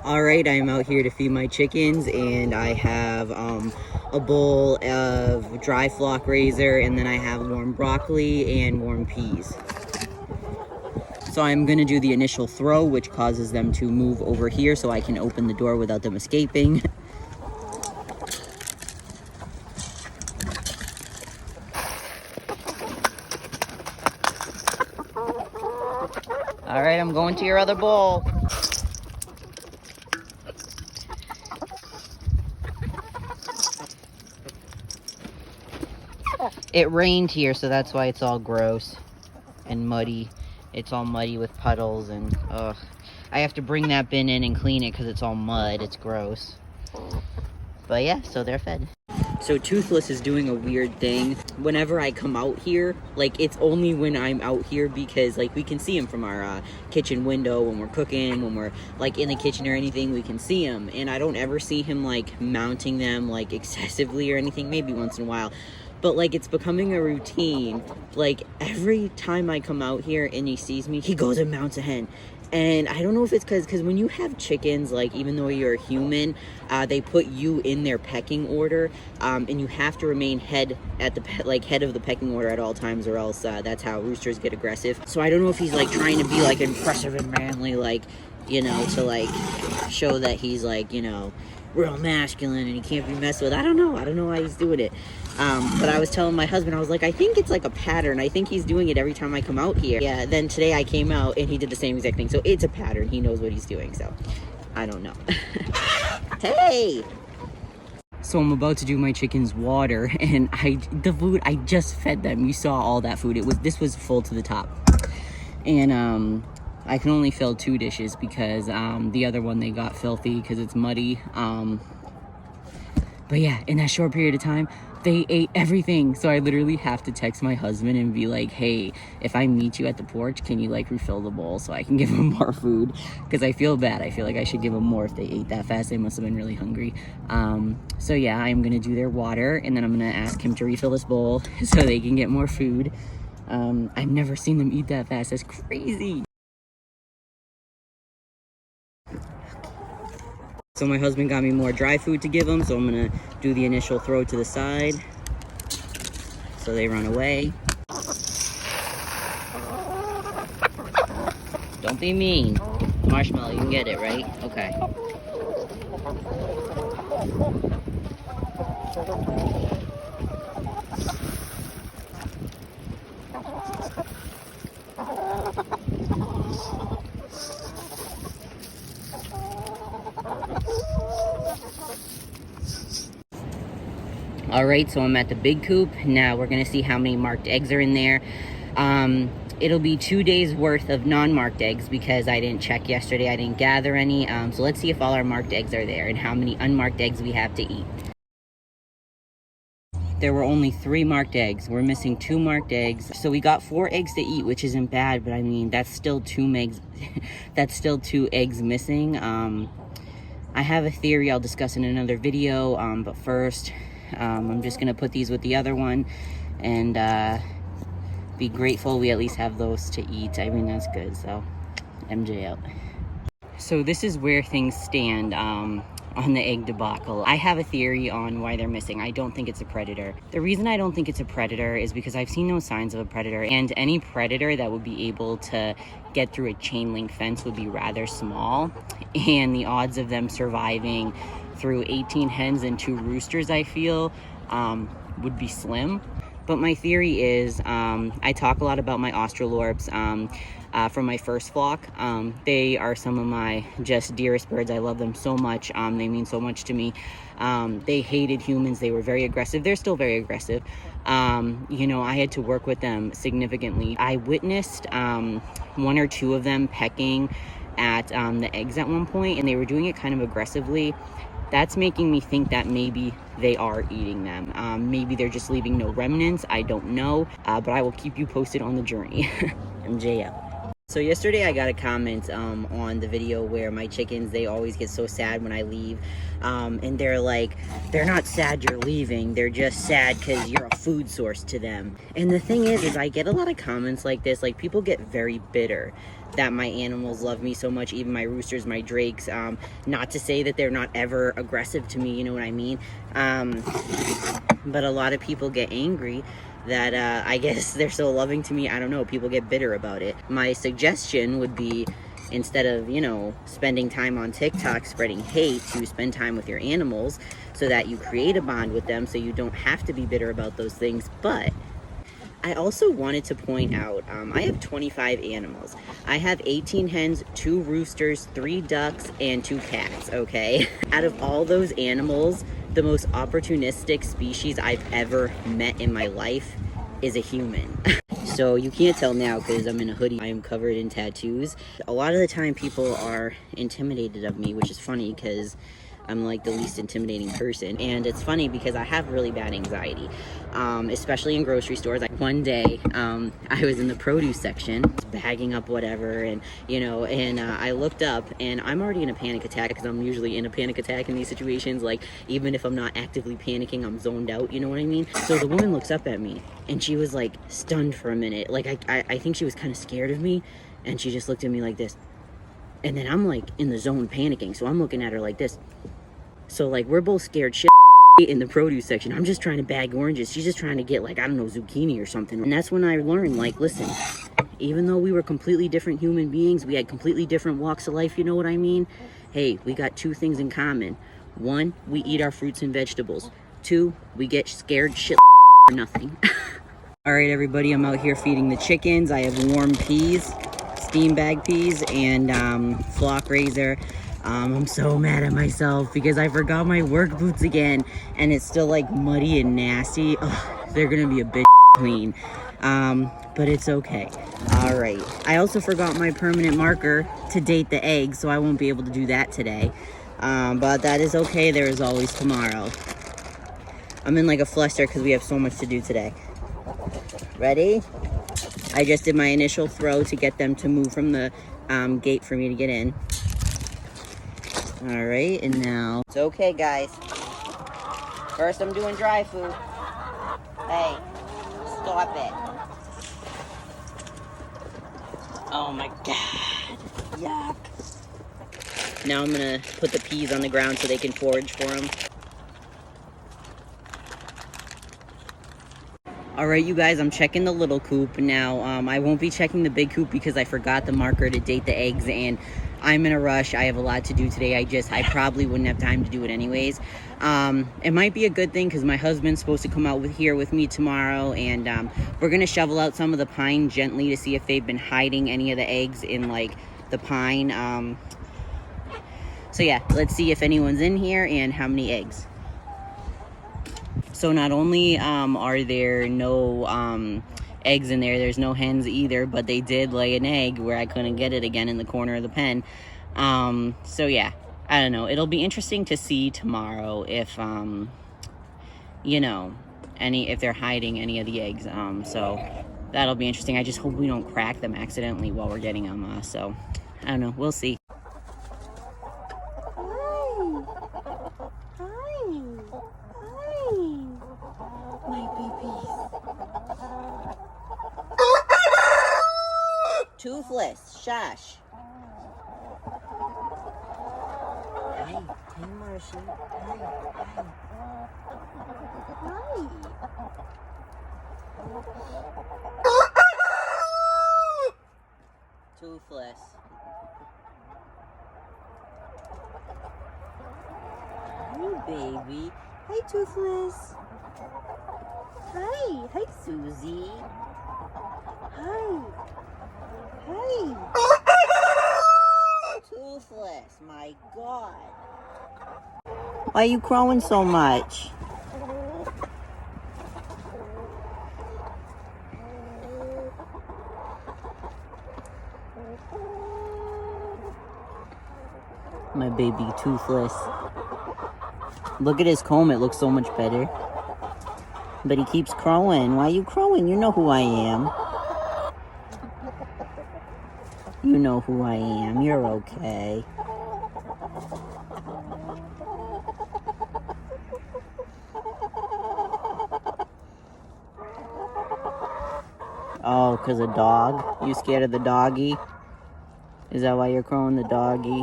All right, I'm out here to feed my chickens, and I have a bowl of dry flock raiser, and then I have warm broccoli and warm peas. So I'm gonna do the initial throw, which causes them to move over here so I can open the door without them escaping. All right, I'm going to your other bowl. It rained here, so that's why it's all gross and muddy. It's all muddy with puddles, and ugh. I have to bring that bin in and clean it because it's all mud. It's gross. But yeah, so they're fed. So Toothless is doing a weird thing. Whenever I come out here, like, it's only when I'm out here because, like, we can see him from our kitchen window when we're cooking, when we're, like, in the kitchen or anything, we can see him. And I don't ever see him, like, mounting them, like, excessively or anything, maybe once in a while. But, like, it's becoming a routine. Like, every time I come out here and he sees me, he goes and mounts a hen. And I don't know if it's because when you have chickens, like, even though you're a human, they put you in their pecking order, and you have to remain head of the pecking order at all times, or else that's how roosters get aggressive. So I don't know if he's, like, trying to be, like, impressive and manly, like, you know, to, like, show that he's, like, you know, real masculine and he can't be messed with. I don't know why he's doing it. But I was telling my husband, I was like, I think it's like a pattern. I think he's doing it every time I come out here. Yeah, then today I came out and he did the same exact thing. So it's a pattern. He knows what he's doing. So I don't know. Hey! So I'm about to do my chickens water, and the food, I just fed them. You saw all that food. This was full to the top. And I can only fill 2 dishes because the other one they got filthy because it's muddy. But yeah, in that short period of time, they ate everything. So I literally have to text my husband and be like, hey, if I meet you at the porch, can you, like, refill the bowl so I can give them more food? Because I feel bad. I feel like I should give them more if they ate that fast. They must have been really hungry. So yeah, I'm going to do their water, and then I'm going to ask him to refill this bowl so they can get more food. I've never seen them eat that fast. That's crazy. So my husband got me more dry food to give them, so I'm gonna do the initial throw to the side so they run away. Don't be mean. Marshmallow, you can get it, right? Okay. All right, so I'm at the big coop. Now we're gonna see how many marked eggs are in there. It'll be 2 days worth of non-marked eggs because I didn't check yesterday. I didn't gather any. So let's see if all our marked eggs are there and how many unmarked eggs we have to eat. There were only 3 marked eggs. We're missing 2 marked eggs. So we got 4 eggs to eat, which isn't bad, but I mean, that's still 2 eggs. That's still 2 eggs missing. I have a theory I'll discuss in another video, but first, I'm just gonna put these with the other one and be grateful we at least have those to eat. I mean, that's good. So MJ out. So this is where things stand on the egg debacle. I have a theory on why they're missing. I don't think it's a predator. The reason I don't think it's a predator is because I've seen no signs of a predator, and any predator that would be able to get through a chain link fence would be rather small, and the odds of them surviving through 18 hens and 2 roosters, I feel, would be slim. But my theory is, I talk a lot about my Australorps from my first flock. They are some of my just dearest birds. I love them so much. They mean so much to me. They hated humans. They were very aggressive. They're still very aggressive. You know, I had to work with them significantly. I witnessed 1 or 2 of them pecking at the eggs at one point, and they were doing it kind of aggressively. That's making me think that maybe they are eating them. Maybe they're just leaving no remnants. I don't know, but I will keep you posted on the journey. MJ out. So yesterday I got a comment on the video where my chickens, they always get so sad when I leave, and they're like, they're not sad you're leaving, they're just sad because you're a food source to them. And the thing is I get a lot of comments like this, like people get very bitter that my animals love me so much, even my roosters, my drakes, not to say that they're not ever aggressive to me, you know what I mean, but a lot of people get angry that I guess they're so loving to me. I don't know, people get bitter about it. My suggestion would be, instead of, you know, spending time on TikTok spreading hate, to spend time with your animals so that you create a bond with them so you don't have to be bitter about those things. But I also wanted to point out, I have 25 animals. I have 18 hens, 2 roosters, 3 ducks, and 2 cats, okay? Out of all those animals, the most opportunistic species I've ever met in my life is a human. So you can't tell now because I'm in a hoodie. I am covered in tattoos. A lot of the time people are intimidated of me, which is funny because I'm like the least intimidating person. And it's funny because I have really bad anxiety, especially in grocery stores. Like one day, I was in the produce section, bagging up whatever, and you know, and I looked up and I'm already in a panic attack because I'm usually in a panic attack in these situations. Like even if I'm not actively panicking, I'm zoned out, you know what I mean? So the woman looks up at me and she was like stunned for a minute. Like I think she was kind of scared of me, and she just looked at me like this. And then I'm like in the zone panicking, so I'm looking at her like this. So like we're both scared shit in the produce section. I'm just trying to bag oranges. She's just trying to get, like, I don't know, zucchini or something. And that's when I learned, like, listen, even though we were completely different human beings, we had completely different walks of life, you know what I mean? Hey, we got 2 things in common. 1, we eat our fruits and vegetables. 2, we get scared shit for nothing. All right, everybody, I'm out here feeding the chickens. I have warm peas, steam bag peas, and flock raiser. I'm so mad at myself because I forgot my work boots again, and it's still like muddy and nasty. Ugh, they're gonna be a bitch clean, but it's okay. All right, I also forgot my permanent marker to date the eggs, so I won't be able to do that today, but that is okay. There is always tomorrow. I'm in like a fluster because we have so much to do today. Ready? I just did my initial throw to get them to move from the gate for me to get in. All right, and now it's okay, guys. First, I'm doing dry food. Hey, stop it. Oh my God, yuck. Now I'm gonna put the peas on the ground so they can forage for them. All right, you guys, I'm checking the little coop now. I won't be checking the big coop because I forgot the marker to date the eggs, and I'm in a rush. I have a lot to do today. I probably wouldn't have time to do it anyways. It might be a good thing because my husband's supposed to come out here with me tomorrow, and we're gonna shovel out some of the pine gently to see if they've been hiding any of the eggs in like the pine. So yeah, let's see if anyone's in here and how many eggs. So not only are there no eggs in there, there's no hens either, but they did lay an egg where I couldn't get it again in the corner of the pen. So yeah, I don't know. It'll be interesting to see tomorrow if, you know, if they're hiding any of the eggs. So that'll be interesting. I just hope we don't crack them accidentally while we're getting them. So I don't know. We'll see. Toothless, shush. Hey, Marcy. Hi. Toothless. Hi, baby. Hi, Toothless. Hi, Susie. Hi. Hey! Toothless, my God. Why are you crowing so much? My baby Toothless. Look at his comb, it looks so much better. But he keeps crowing. Why are you crowing? You know who I am. You know who I am. You're okay. Oh, because a dog? You scared of the doggy? Is that why you're crowing the doggy?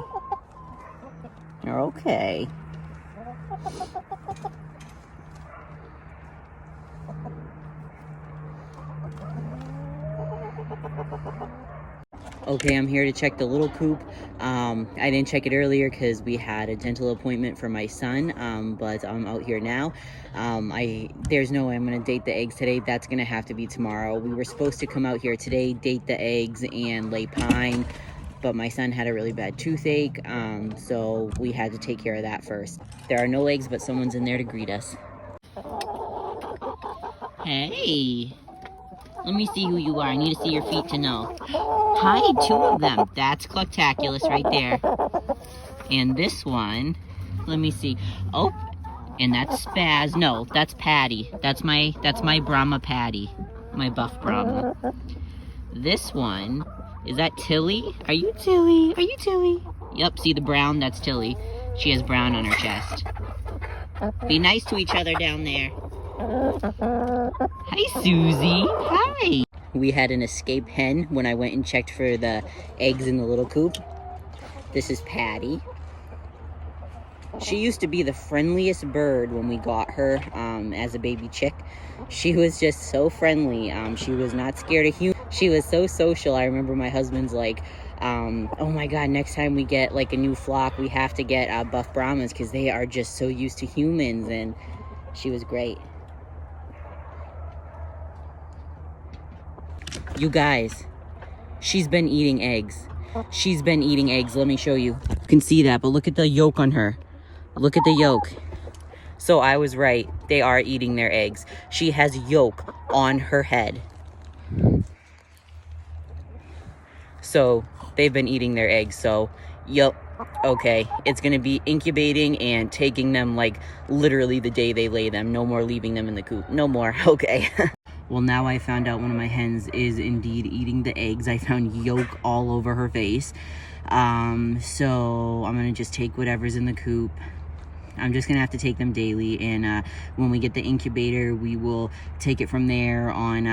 You're okay. Okay, I'm here to check the little coop. I didn't check it earlier because we had a dental appointment for my son, but I'm out here now. There's no way I'm going to date the eggs today. That's going to have to be tomorrow. We were supposed to come out here today, date the eggs, and lay pine, but my son had a really bad toothache, so we had to take care of that first. There are no eggs, but someone's in there to greet us. Hey! Let me see who you are. I need to see your feet to know. Hi, 2 of them. That's Clucktaculus right there. And this one, let me see. Oh, and that's Spaz. No, that's Patty. That's my Brahma Patty. My buff Brahma. This one, is that Tilly? Are you Tilly? Are you Tilly? Yep, see the brown? That's Tilly. She has brown on her chest. Be nice to each other down there. Hi, Susie. Hi. We had an escape hen when I went and checked for the eggs in the little coop. This is Patty. She used to be the friendliest bird when we got her as a baby chick. She was just so friendly. She was not scared of humans. She was so social. I remember my husband's like, oh my God, next time we get like a new flock, we have to get buff Brahmas because they are just so used to humans. And she was great. You guys, she's been eating eggs. She's been eating eggs. Let me show you. You can see that, but look at the yolk on her. Look at the yolk. So I was right. They are eating their eggs. She has yolk on her head. So they've been eating their eggs. So, yep. Okay, it's gonna be incubating and taking them like literally the day they lay them. No more leaving them in the coop. No more. Okay. Well, now I found out one of my hens is indeed eating the eggs. I found yolk all over her face. So I'm gonna just take whatever's in the coop. I'm just gonna have to take them daily, and when we get the incubator, we will take it from there on,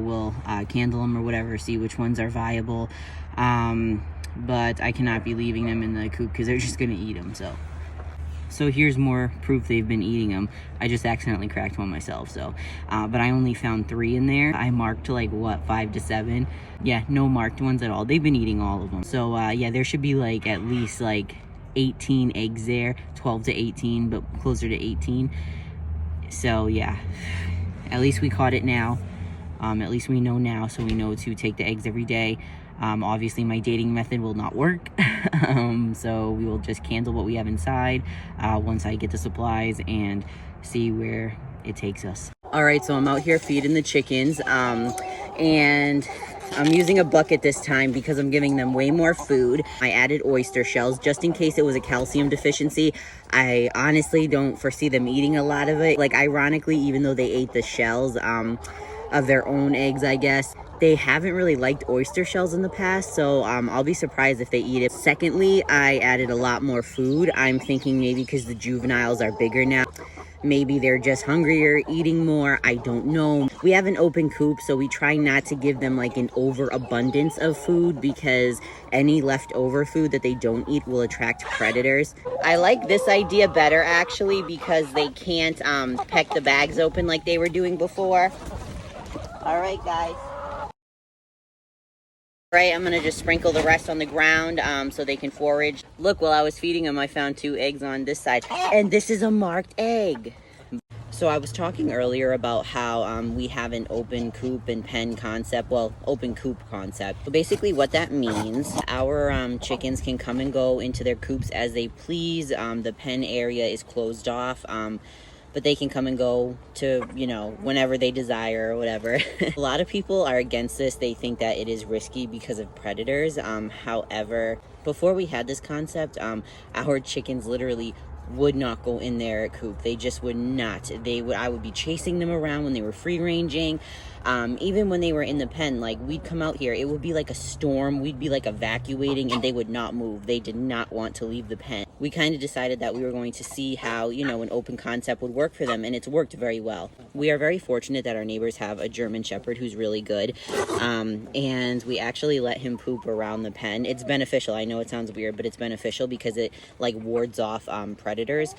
we'll candle them or whatever, see which ones are viable. But I cannot be leaving them in the coop because they're just gonna eat them, So here's more proof they've been eating them. I just accidentally cracked one myself, so. But I only found 3 in there. I marked like, what, 5 to 7? Yeah, no marked ones at all. They've been eating all of them. So yeah, there should be like at least like 18 eggs there. 12 to 18, but closer to 18. So yeah, at least we caught it now. At least we know now, so we know to take the eggs every day. Obviously my dating method will not work, so we will just candle what we have inside once I get the supplies and see where it takes us. Alright, so I'm out here feeding the chickens, and I'm using a bucket this time because I'm giving them way more food. I added oyster shells just in case it was a calcium deficiency. I honestly don't foresee them eating a lot of it. Like, ironically, even though they ate the shells of their own eggs, I guess, they haven't really liked oyster shells in the past, so I'll be surprised if they eat it. Secondly, I added a lot more food. I'm thinking maybe because the juveniles are bigger now, maybe they're just hungrier, eating more. I don't know. We have an open coop, so we try not to give them like an overabundance of food because any leftover food that they don't eat will attract predators. I like this idea better actually because they can't peck the bags open like they were doing before. All right, guys. Right, I'm gonna just sprinkle the rest on the ground so they can forage. Look, while I was feeding them, I found 2 eggs on this side, and this is a marked egg. So I was talking earlier about how we have an open coop and pen concept, well, open coop concept. So basically what that means, our chickens can come and go into their coops as they please. The pen area is closed off. But they can come and go to, whenever they desire or whatever. A lot of people are against this. They think that it is risky because of predators. However, before we had this concept, our chickens literally would not go in their coop. They just would not. I would be chasing them around when they were free ranging. Even when they were in the pen, like, we'd come out here, it would be like a storm. We'd be like evacuating, and they would not move. They did not want to leave the pen. We kind of decided that we were going to see how, you know, an open concept would work for them, and it's worked very well. We are very fortunate that our neighbors have a German Shepherd who's really good, and we actually let him poop around the pen. It's beneficial. I know it sounds weird, but it's beneficial because it, like, wards off predators.